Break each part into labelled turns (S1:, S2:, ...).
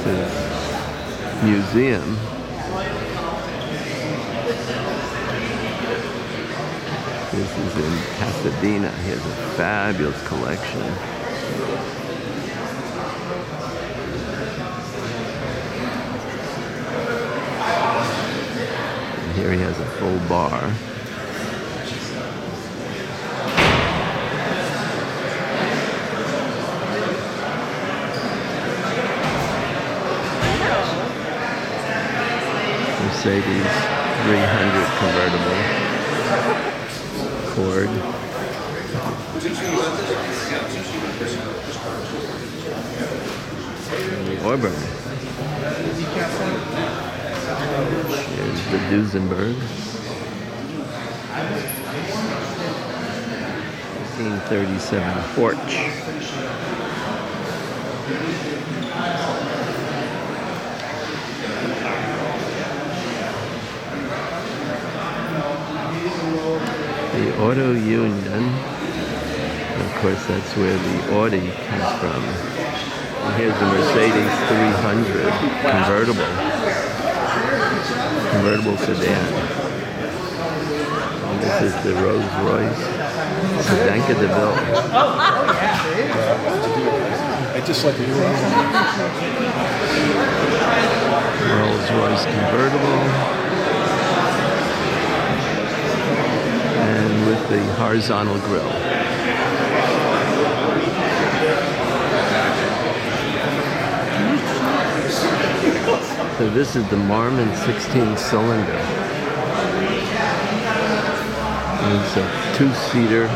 S1: Weiss's museum. This is in Pasadena. He has a fabulous collection. And here he has a full bar. Mercedes 300 convertible. Ford. The Auburn. Here's the Duesenberg. 1937 Porsche. The Auto Union, of course that's where the Audi comes from. And here's the Mercedes 300 convertible sedan. And this is the Rolls Royce Sedanka DeVille.
S2: I just like the
S1: Rolls Royce convertible. And with the horizontal grille. So this is the Marmon 16-cylinder. It's a two-seater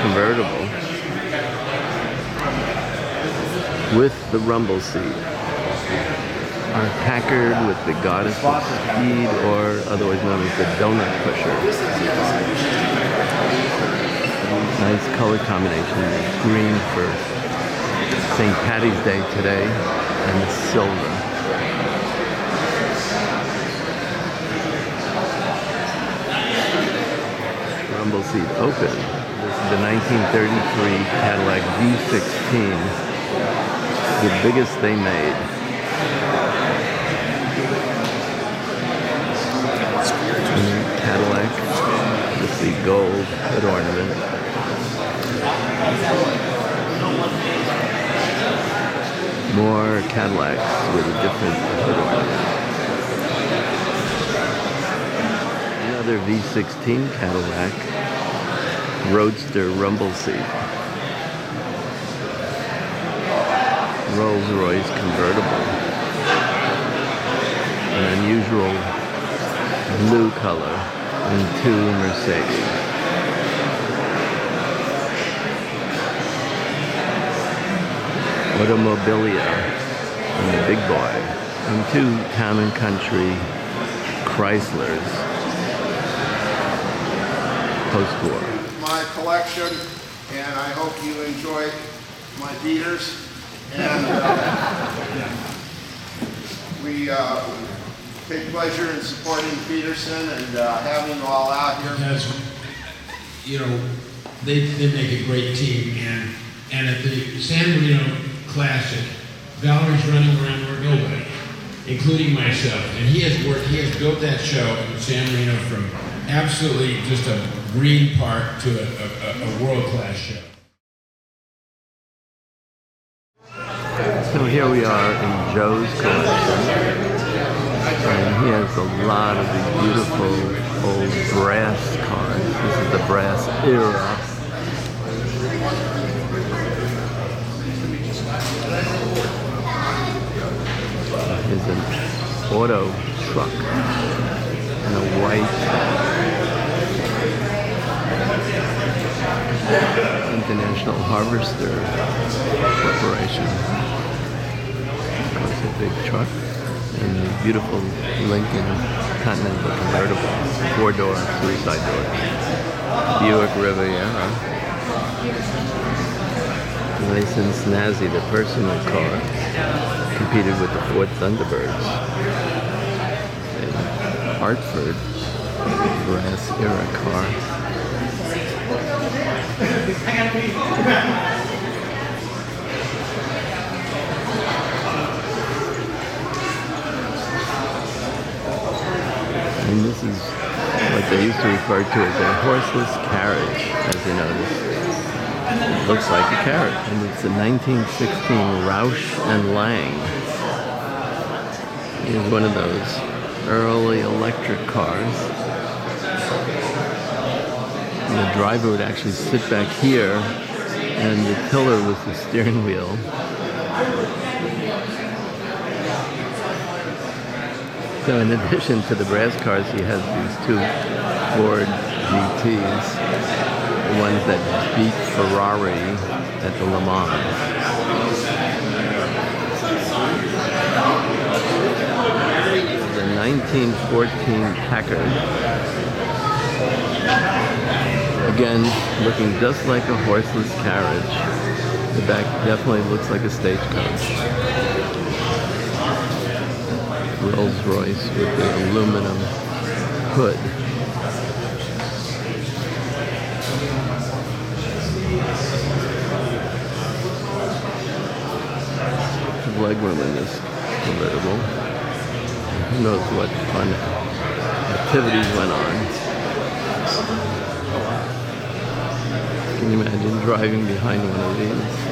S1: convertible with the rumble seat. Our Packard with the Goddess of Speed, or otherwise known as the Donut Pusher. Nice color combination. Green for St. Patty's Day today, and silver. Rumble seat open. This is the 1933 Cadillac V16, the biggest they made. Cadillac with the gold hood ornament. More Cadillacs with a different hood ornament. Another V16 Cadillac Roadster rumble seat. Rolls Royce convertible. An unusual blue color, and two Mercedes. Automobilia and the big boy, and two Town and Country Chryslers post-war.
S3: My collection, and I hope you enjoy my beaters. And we take pleasure in supporting Peterson and having them all out here.
S4: Because, you know, they make a great team, and at the San Marino Classic, Valerie's running around where nobody, including myself, and he has built that show in San Marino from absolutely just a green park to a world-class show.
S1: So here we are in Joe's collection. And he has a lot of these beautiful old brass cars. This is the brass era. Here's an auto truck and a white International Harvester Corporation. That's a big truck. And a beautiful Lincoln Continental convertible, 4-door, 3-side doors. Buick Riviera. Nice and snazzy, the personal car. Competed with the Ford Thunderbirds. And Hartford, brass era car. And this is what they used to refer to as a horseless carriage, as you notice. It looks like a carriage, and it's a 1916 Roush and Lang. Here's one of those early electric cars. And the driver would actually sit back here, and the tiller was the steering wheel. So in addition to the brass cars, he has these two Ford GTs, the ones that beat Ferrari at the Le Mans. The 1914 Packard. Again, looking just like a horseless carriage. The back definitely looks like a stagecoach. Rolls Royce with the aluminum hood. There's legroom in this convertible. Who knows what fun activities went on. Can you imagine driving behind one of these?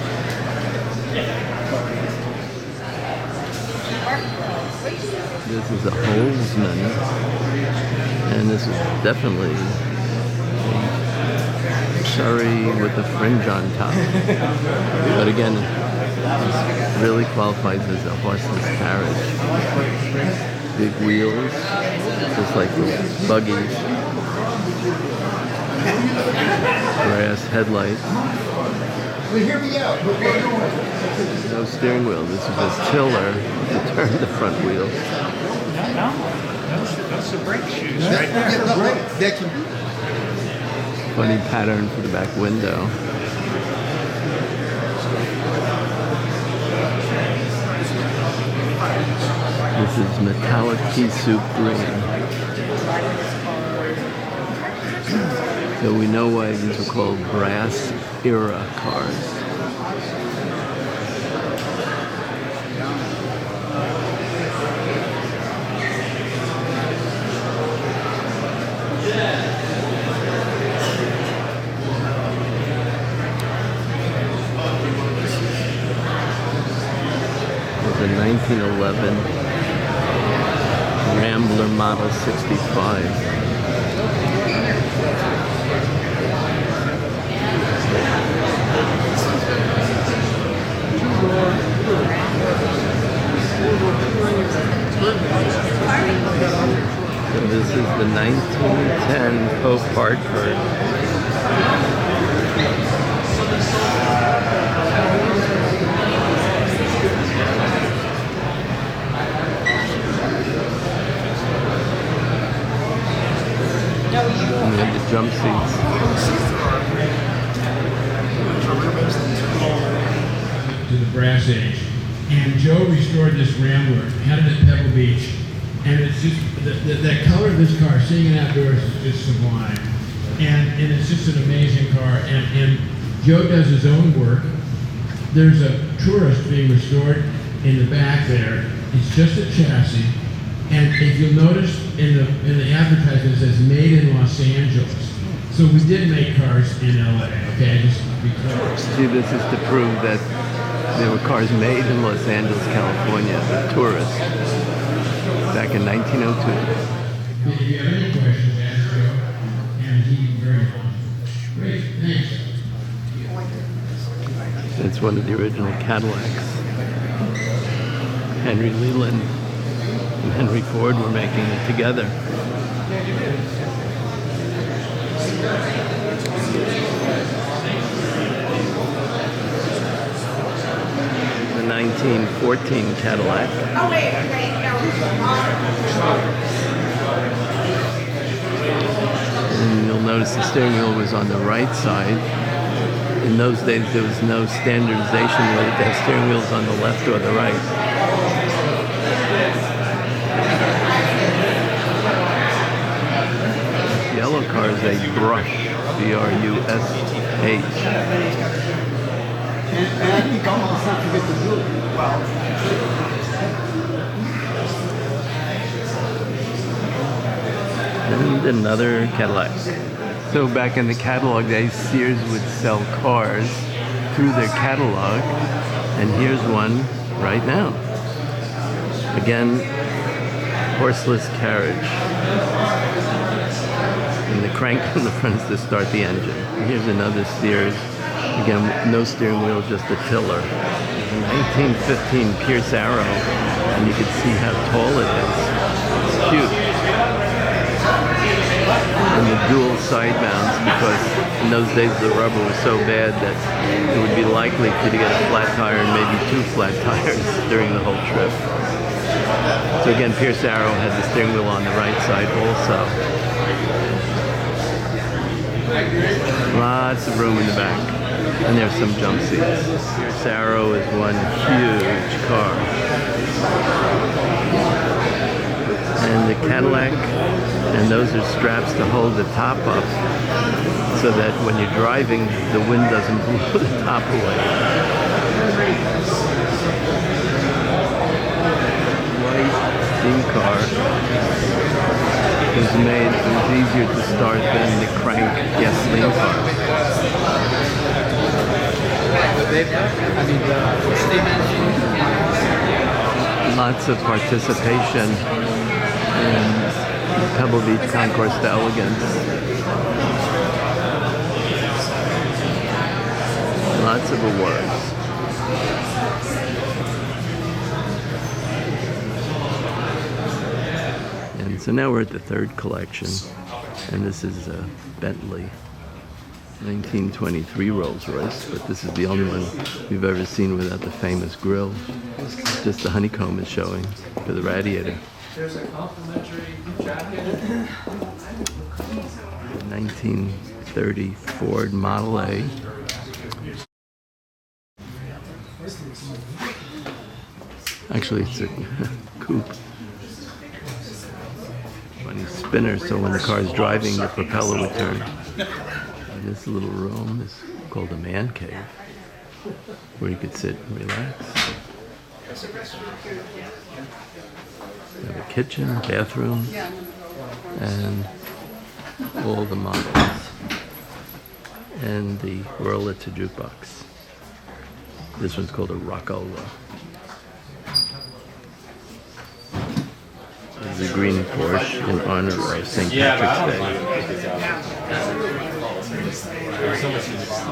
S1: This is a Holzman, and this is definitely a Surrey with the fringe on top. But again, this really qualifies as a horseless carriage. Big wheels, just like the buggies. Brass headlights.
S2: Hear me out.
S1: No steering wheel. This is a tiller to turn the front wheels.
S5: No, those are brake shoes, right there.
S1: Funny pattern for the back window. This is metallic pea soup green. So we know why these are called brass era cars. The 1911 Rambler Model 65. So this is the 1910 Pope Hartford. And we have the jump seats.
S4: To the brass age. And Joe restored this Rambler, had it at Pebble Beach, and it's just, that color of this car, seeing it outdoors is just sublime. And it's just an amazing car, and Joe does his own work. There's a tourist being restored in the back there. It's just a chassis, and if you'll notice in the advertisement it says made in Los Angeles. So we did make cars in LA, okay, just to be clear.
S1: See, this is to prove that there were cars made in Los Angeles, California, for tourists back in 1902.
S4: If you have any questions, ask Joe, and he's very helpful. Great, thanks.
S1: It's one of the original Cadillacs. Henry Leland and Henry Ford were making it together. The 1914 Cadillac.
S6: Oh, wait,
S1: And you'll notice the steering wheel was on the right side. In those days, there was no standardization whether to have steering wheels on the left or the right. Yellow car is a brush, B-R-U-S-H.
S2: And I think almost not forget the blue.
S1: And another Cadillac. So back in the catalog days, Sears would sell cars through their catalog, and here's one right now. Again, horseless carriage. And the crank on the front is to start the engine. And here's another Sears. Again, no steering wheel, just a tiller. A 1915 Pierce Arrow, and you can see how tall it is. It's cute. And the dual side mounts, because in those days the rubber was so bad that it would be likely for you to get a flat tire and maybe 2 flat tires during the whole trip. So again, Pierce Arrow had the steering wheel on the right side also. Lots of room in the back. And there's some jump seats. Pierce Arrow is one huge car. And the Cadillac, and those are straps to hold the top up so that when you're driving, the wind doesn't blow the top away. White steam car was made, it was easier to start than the crank gasoline car. Lots of participation in Pebble Beach Concours d'Elegance. Lots of awards. And so now we're at the third collection, and this is a Bentley 1923 Rolls Royce, but this is the only one we've ever seen without the famous grille. Just the honeycomb is showing for the radiator.
S6: There's a complimentary jacket.
S1: 1930 Ford Model A. Actually, it's a coupe. Funny spinner, so when the car's driving, the propeller would turn. And this little room is called a man cave, where you could sit and relax. We have a kitchen, bathroom, and all the models. And the Wurlitzer jukebox. This one's called a Rockola. This is a green Porsche in honor of St. Patrick's Day.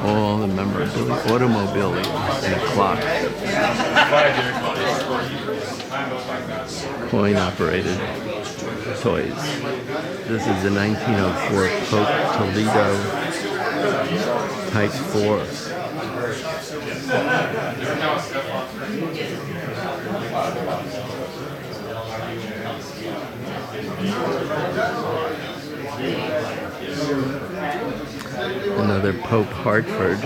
S1: All the memorabilia, automobilia, and a clock. Coin-operated toys. This is a 1904 Pope Toledo Type 4. Another Pope Hartford,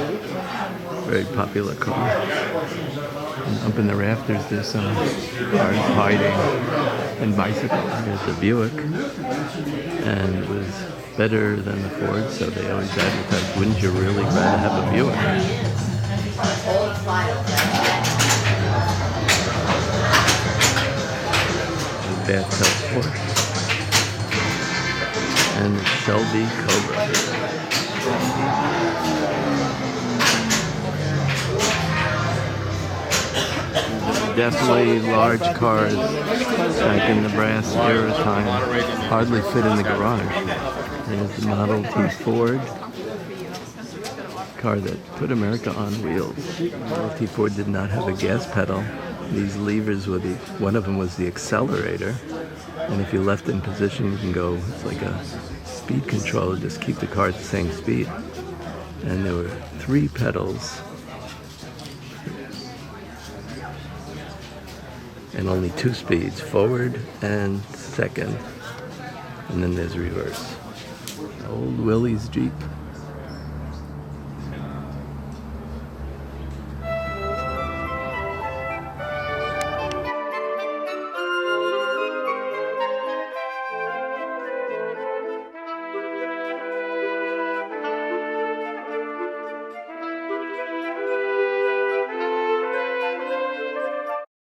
S1: very popular car. And up in the rafters there's some cars hiding and bicycles. Here's the Buick, and it was better than the Ford, so they always advertised, wouldn't you really rather have a Buick? The bathtub Porsche. And the Shelby Cobra. Definitely large cars back in the brass era time. Hardly fit in the garage. There's the Model T Ford. Car that put America on wheels. Model T Ford did not have a gas pedal. These levers were one of them was the accelerator. And if you left in position, you can go, it's like a speed controller, just keep the car at the same speed. And there were 3 pedals. And only 2 speeds, forward and second. And then there's reverse. Old Willie's Jeep.